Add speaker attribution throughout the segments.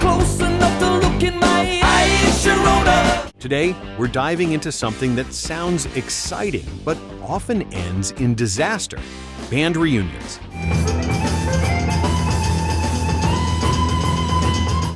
Speaker 1: close enough to look in my eyes, Sharona.
Speaker 2: Today, we're diving into something that sounds exciting, but often ends in disaster: band reunions.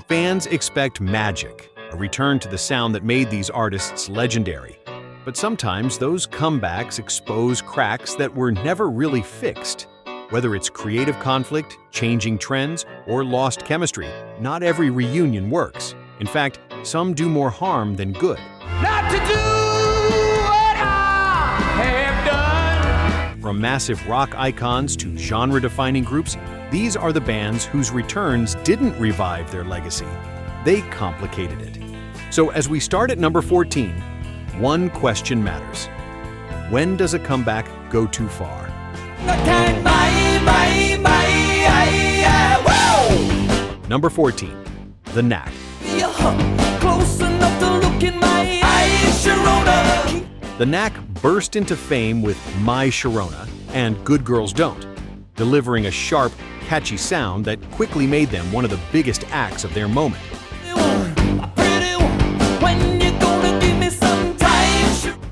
Speaker 2: Fans expect magic, a return to the sound that made these artists legendary. But sometimes those comebacks expose cracks that were never really fixed. Whether it's creative conflict, changing trends, or lost chemistry, not every reunion works. In fact, some do more harm than good.
Speaker 1: Not to do what I have done.
Speaker 2: From massive rock icons to genre-defining groups, these are the bands whose returns didn't revive their legacy. They complicated it. So as we start at number 14, one question matters. When does a comeback go too far? Number 14, the Knack.
Speaker 1: Close enough to look in my eyes, Sharona.
Speaker 2: The Knack burst into fame with My Sharona and Good Girls Don't, delivering a sharp, catchy sound that quickly made them one of the biggest acts of their moment.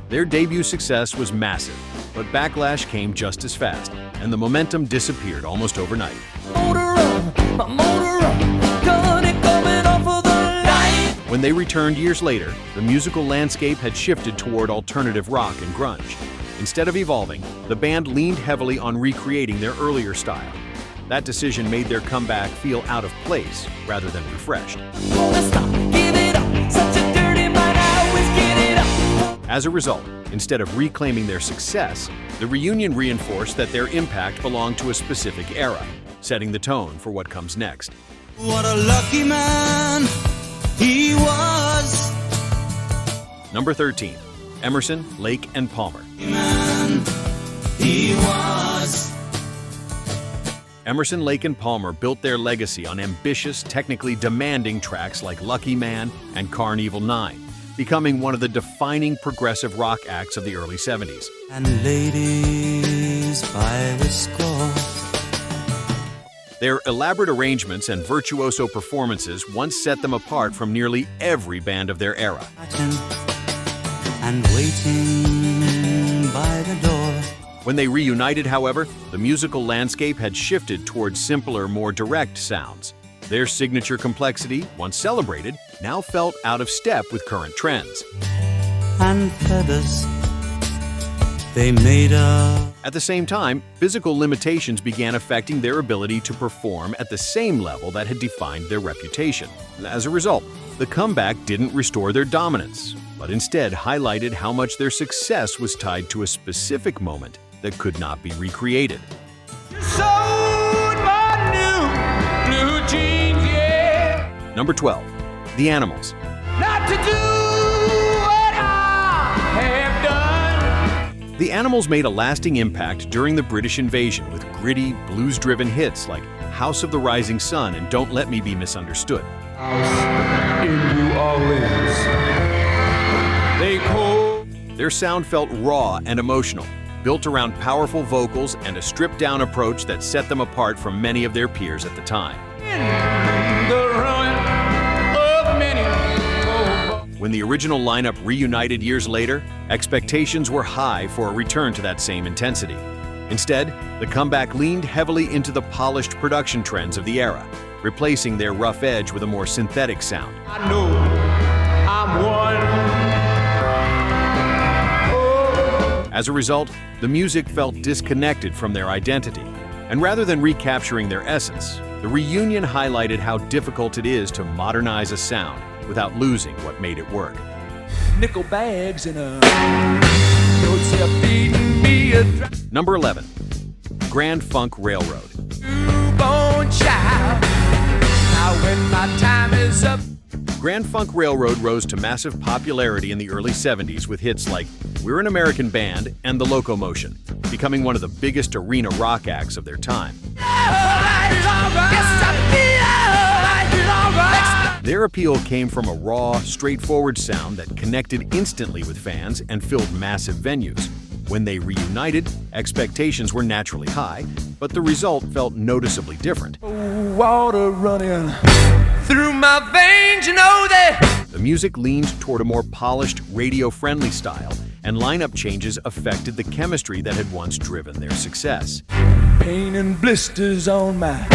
Speaker 2: Their debut success was massive, but backlash came just as fast, and the momentum disappeared almost overnight. When they returned years later, the musical landscape had shifted toward alternative rock and grunge. Instead of evolving, the band leaned heavily on recreating their earlier style. That decision made their comeback feel out of place rather than refreshed. As a result, instead of reclaiming their success, the reunion reinforced that their impact belonged to a specific era, setting the tone for what comes next.
Speaker 3: What a lucky man he was.
Speaker 2: Number 13, Emerson, Lake and Palmer.
Speaker 3: Man he was.
Speaker 2: Emerson, Lake and Palmer built their legacy on ambitious, technically demanding tracks like Lucky Man and Carnival 9, becoming one of the defining progressive rock acts of the early 70s.
Speaker 3: And ladies by the score.
Speaker 2: Their elaborate arrangements and virtuoso performances once set them apart from nearly every band of their era.
Speaker 3: And waiting by the door.
Speaker 2: When they reunited, however, the musical landscape had shifted towards simpler, more direct sounds. Their signature complexity, once celebrated, now felt out of step with current trends.
Speaker 3: And feathers, they made up.
Speaker 2: At the same time, physical limitations began affecting their ability to perform at the same level that had defined their reputation. As a result, the comeback didn't restore their dominance, but instead highlighted how much their success was tied to a specific moment that could not be recreated. Number 12, The Animals.
Speaker 1: Not to do what I have done.
Speaker 2: The Animals made a lasting impact during the British invasion with gritty, blues-driven hits like House of the Rising Sun and Don't Let Me Be Misunderstood.
Speaker 1: In New Orleans, they call.
Speaker 2: Their sound felt raw and emotional, built around powerful vocals and a stripped-down approach that set them apart from many of their peers at the time. When the original lineup reunited years later, expectations were high for a return to that same intensity. Instead, the comeback leaned heavily into the polished production trends of the era, replacing their rough edge with a more synthetic sound.
Speaker 1: I know I'm one.
Speaker 2: As a result, the music felt disconnected from their identity, and rather than recapturing their essence, the reunion highlighted how difficult it is to modernize a sound without losing what made it work.
Speaker 1: Nickel bags and a don't say feeding me a
Speaker 2: Number 11, Grand Funk Railroad.
Speaker 1: newborn child. Now when my time is up.
Speaker 2: Grand Funk Railroad rose to massive popularity in the early 70s with hits like We're an American Band and The Locomotion, becoming one of the biggest arena rock acts of their time. Their appeal came from a raw, straightforward sound that connected instantly with fans and filled massive venues. When they reunited, expectations were naturally high, but the result felt noticeably different.
Speaker 1: Water running through my veins, you know that.
Speaker 2: The music leaned toward a more polished, radio-friendly style, and lineup changes affected the chemistry that had once driven their success.
Speaker 1: Pain and blisters on my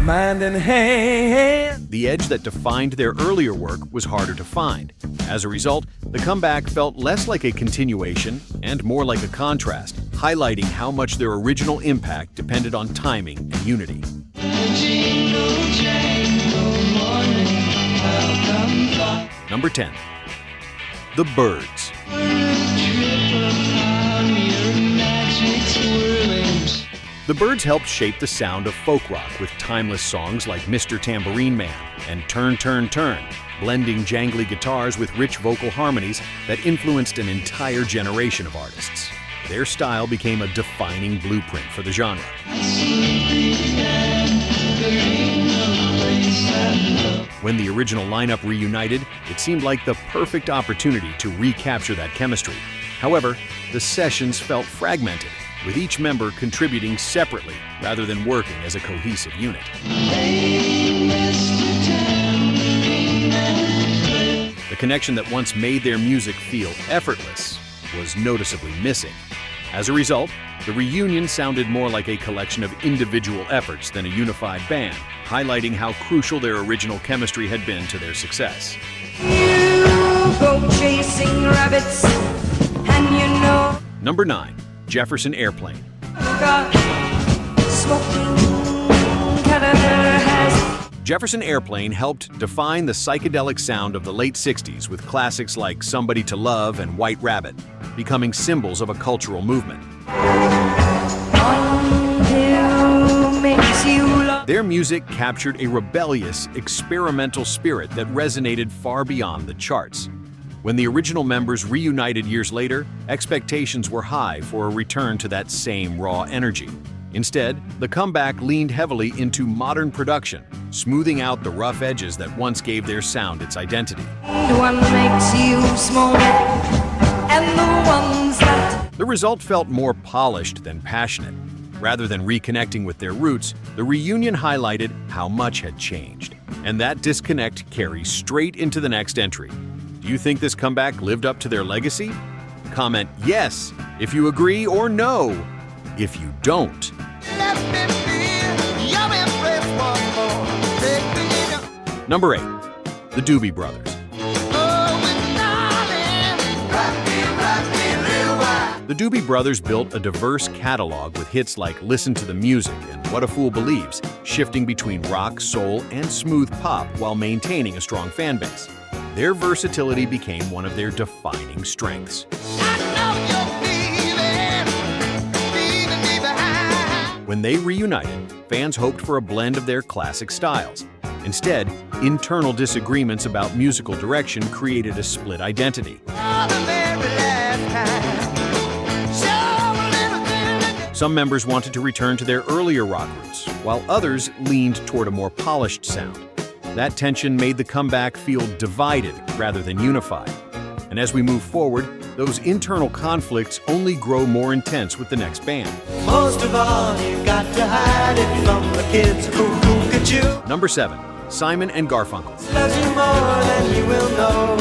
Speaker 1: mind and hand.
Speaker 2: The edge that defined their earlier work was harder to find. As a result, the comeback felt less like a continuation and more like a contrast, highlighting how much their original impact depended on timing and unity. Number 10. The Byrds. The Byrds helped shape the sound of folk rock with timeless songs like Mr. Tambourine Man and Turn, Turn, Turn, blending jangly guitars with rich vocal harmonies that influenced an entire generation of artists. Their style became a defining blueprint for the genre. When the original lineup reunited, it seemed like the perfect opportunity to recapture that chemistry. However, the sessions felt fragmented, with each member contributing separately rather than working as a cohesive unit. The connection that once made their music feel effortless was noticeably missing. As a result, the reunion sounded more like a collection of individual efforts than a unified band, highlighting how crucial their original chemistry had been to their success.
Speaker 4: You go chasing rabbits, and you know.
Speaker 2: Number 9. Jefferson Airplane. Jefferson Airplane helped define the psychedelic sound of the late 60s with classics like Somebody to Love and White Rabbit, becoming symbols of a cultural movement. Their music captured a rebellious, experimental spirit that resonated far beyond the charts. When the original members reunited years later, expectations were high for a return to that same raw energy. Instead, the comeback leaned heavily into modern production, smoothing out the rough edges that once gave their sound its identity. The result felt more polished than passionate. Rather than reconnecting with their roots, the reunion highlighted how much had changed. And that disconnect carries straight into the next entry. Do you think this comeback lived up to their legacy? Comment yes if you agree or no if you don't. Number 8. The Doobie Brothers. The Doobie Brothers built a diverse catalog with hits like Listen to the Music and What a Fool Believes, shifting between rock, soul, and smooth pop while maintaining a strong fan base. Their versatility became one of their defining strengths. When they reunited, fans hoped for a blend of their classic styles. Instead, internal disagreements about musical direction created a split identity. Some members wanted to return to their earlier rock roots, while others leaned toward a more polished sound. That tension made the comeback feel divided rather than unified. And as we move forward, those internal conflicts only grow more intense with the next band.
Speaker 3: Most of all, you got to hide it from the kids who look at you.
Speaker 2: Number 7. Simon and Garfunkel.
Speaker 3: Loves you more than you will know.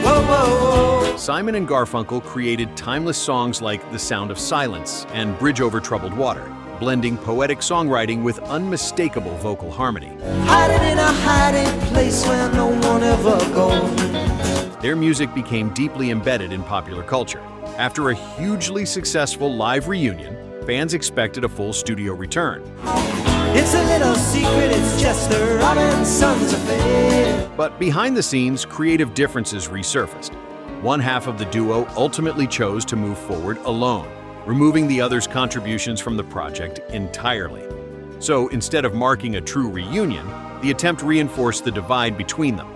Speaker 3: Whoa, whoa, whoa.
Speaker 2: Simon and Garfunkel created timeless songs like The Sound of Silence and Bridge Over Troubled Water, blending poetic songwriting with unmistakable vocal harmony.
Speaker 3: Hide it in a hiding place where no one ever goes.
Speaker 2: Their music became deeply embedded in popular culture. After a hugely successful live reunion, fans expected a full studio return.
Speaker 3: It's a little secret, it's just the Robinsons' affair.
Speaker 2: But behind the scenes, creative differences resurfaced. One half of the duo ultimately chose to move forward alone, removing the other's contributions from the project entirely. So instead of marking a true reunion, the attempt reinforced the divide between them.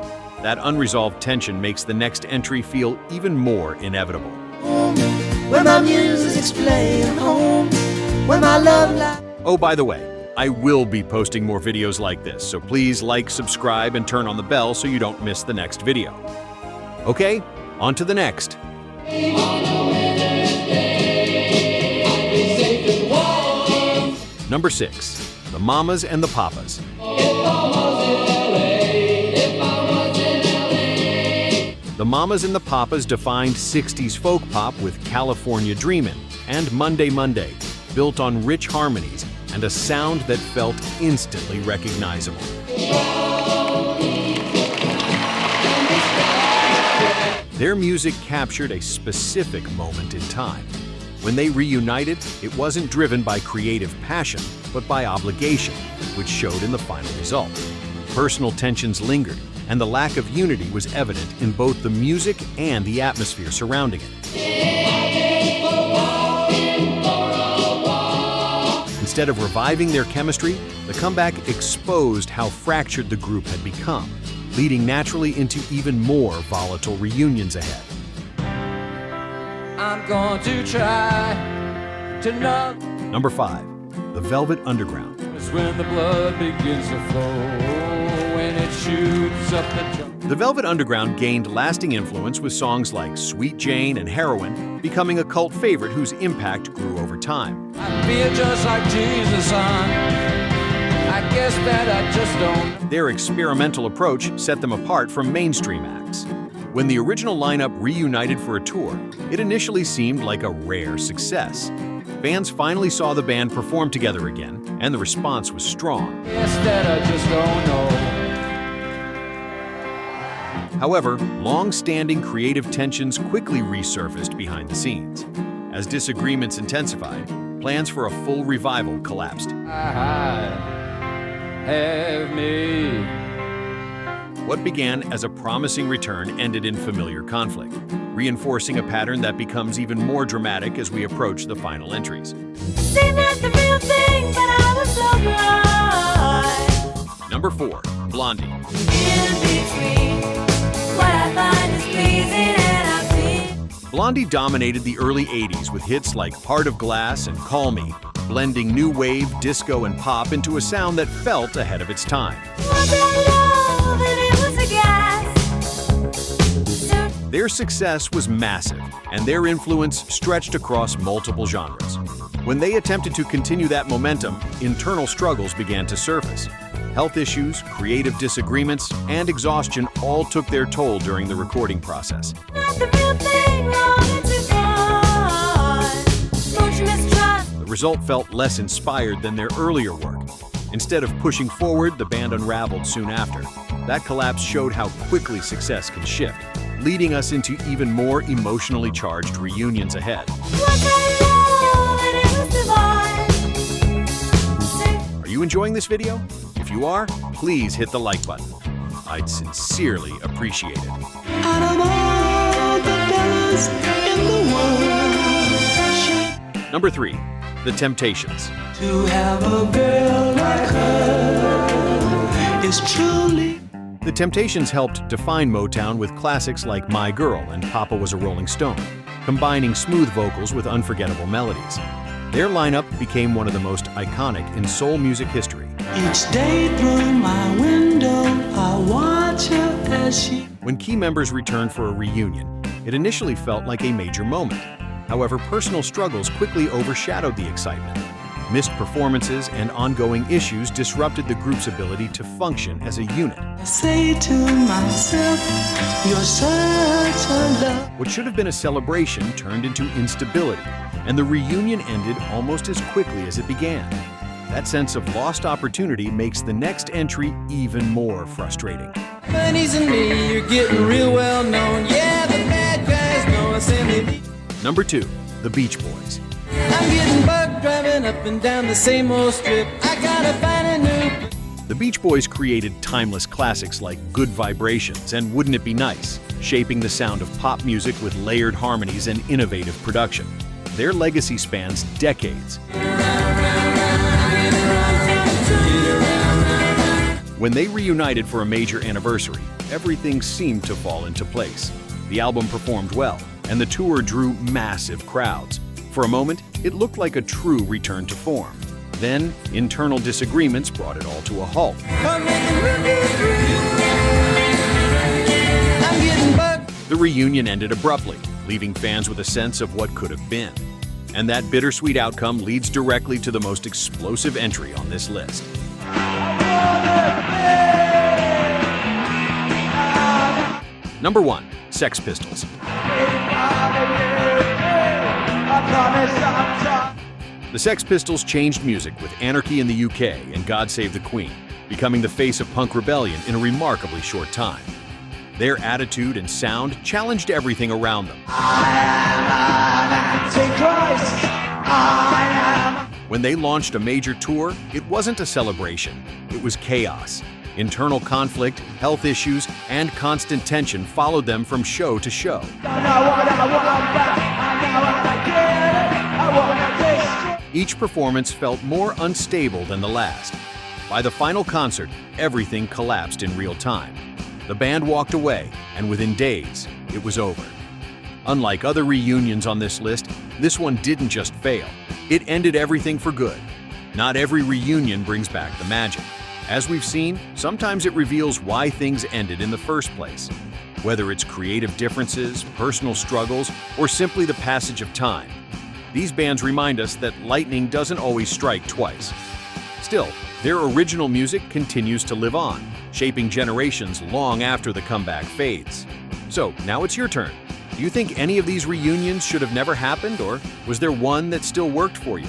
Speaker 2: That unresolved tension makes the next entry feel even more inevitable.
Speaker 3: Where my music's playing home, where my love lies.
Speaker 2: Oh, by the way, I will be posting more videos like this, so please like, subscribe, and turn on the bell so you don't miss the next video. Okay, on to the next. Number 6. The Mamas and the Papas. The Mamas and the Papas defined 60s folk pop with California Dreamin' and Monday Monday, built on rich harmonies and a sound that felt instantly recognizable. Their music captured a specific moment in time. When they reunited, it wasn't driven by creative passion, but by obligation, which showed in the final result. Personal tensions lingered, and the lack of unity was evident in both the music and the atmosphere surrounding it. Instead of reviving their chemistry, the comeback exposed how fractured the group had become, leading naturally into even more volatile reunions ahead.
Speaker 1: I'm going to try to know.
Speaker 2: Number 5. The Velvet Underground.
Speaker 1: It's when the blood begins to flow, when it shoots up the drum.
Speaker 2: The Velvet Underground gained lasting influence with songs like Sweet Jane and Heroin, becoming a cult favorite whose impact grew over time.
Speaker 1: I feel just like Jesus, son. I guess that I just don't.
Speaker 2: Their experimental approach set them apart from mainstream acts. When the original lineup reunited for a tour, it initially seemed like a rare success. Fans finally saw the band perform together again, and the response was strong.
Speaker 1: Guess that I just don't know.
Speaker 2: However, long-standing creative tensions quickly resurfaced behind the scenes. As disagreements intensified, plans for a full revival collapsed.
Speaker 1: Have me.
Speaker 2: What began as a promising return ended in familiar conflict, reinforcing a pattern that becomes even more dramatic as we approach the final entries.
Speaker 4: Seemed not the real thing, but I was so blind.
Speaker 2: Number 4. Blondie.
Speaker 4: In between, what I find is pleasing and I feel.
Speaker 2: Blondie dominated the early 80s with hits like Heart of Glass and Call Me, blending new wave, disco, and pop into a sound that felt ahead of its time.
Speaker 4: Was it love and it was a gas?
Speaker 2: Their success was massive, and their influence stretched across multiple genres. When they attempted to continue that momentum, internal struggles began to surface. Health issues, creative disagreements, and exhaustion all took their toll during the recording process.
Speaker 4: Not the real thing, wrong and too far. Don't you mistrust?
Speaker 2: The result felt less inspired than their earlier work. Instead of pushing forward, the band unraveled soon after. That collapse showed how quickly success can shift, leading us into even more emotionally charged reunions ahead.
Speaker 4: Was it love and it was divine?
Speaker 2: Are you enjoying this video? If you are, please hit the like button. I'd sincerely appreciate it.
Speaker 3: Out of all the fellas in the world,
Speaker 2: Number 3. The Temptations.
Speaker 3: to have a girl like her is truly.
Speaker 2: The Temptations helped define Motown with classics like My Girl and Papa Was a Rolling Stone, combining smooth vocals with unforgettable melodies. Their lineup became one of the most iconic in soul music history.
Speaker 3: Each day through my window, I watch her as she.
Speaker 2: When key members returned for a reunion, it initially felt like a major moment. However, personal struggles quickly overshadowed the excitement. Missed performances and ongoing issues disrupted the group's ability to function as a unit.
Speaker 3: I say to myself, you're such a love.
Speaker 2: What should have been a celebration turned into instability, and the reunion ended almost as quickly as it began. That sense of lost opportunity makes the next entry even more frustrating.
Speaker 1: Bunnies and me, you're getting real well known. Yeah, the bad guys know us and they be.
Speaker 2: Number 2. The Beach Boys.
Speaker 1: I'm getting bugged driving up and down the same old strip. I gotta find a new.
Speaker 2: The Beach Boys created timeless classics like Good Vibrations and Wouldn't It Be Nice, shaping the sound of pop music with layered harmonies and innovative production. Their legacy spans decades. When they reunited for a major anniversary, everything seemed to fall into place. The album performed well, and the tour drew massive crowds. For a moment, it looked like a true return to form. Then, internal disagreements brought it all to a halt.
Speaker 1: I'm getting bugged.
Speaker 2: The reunion ended abruptly, leaving fans with a sense of what could have been. And that bittersweet outcome leads directly to the most explosive entry on this list. Number 1, Sex Pistols. The Sex Pistols changed music with Anarchy in the UK and God Save the Queen, becoming the face of punk rebellion in a remarkably short time. Their attitude and sound challenged everything around them. When they launched a major tour, it wasn't a celebration. It was chaos. Internal conflict, health issues, and constant tension followed them from show to show. Each performance felt more unstable than the last. By the final concert, everything collapsed in real time. The band walked away, and within days, it was over. Unlike other reunions on this list, this one didn't just fail. It ended everything for good. Not every reunion brings back the magic. As we've seen, sometimes it reveals why things ended in the first place. Whether it's creative differences, personal struggles, or simply the passage of time. These bands remind us that lightning doesn't always strike twice. Still, their original music continues to live on, shaping generations long after the comeback fades. So, now it's your turn. Do you think any of these reunions should have never happened, or was there one that still worked for you?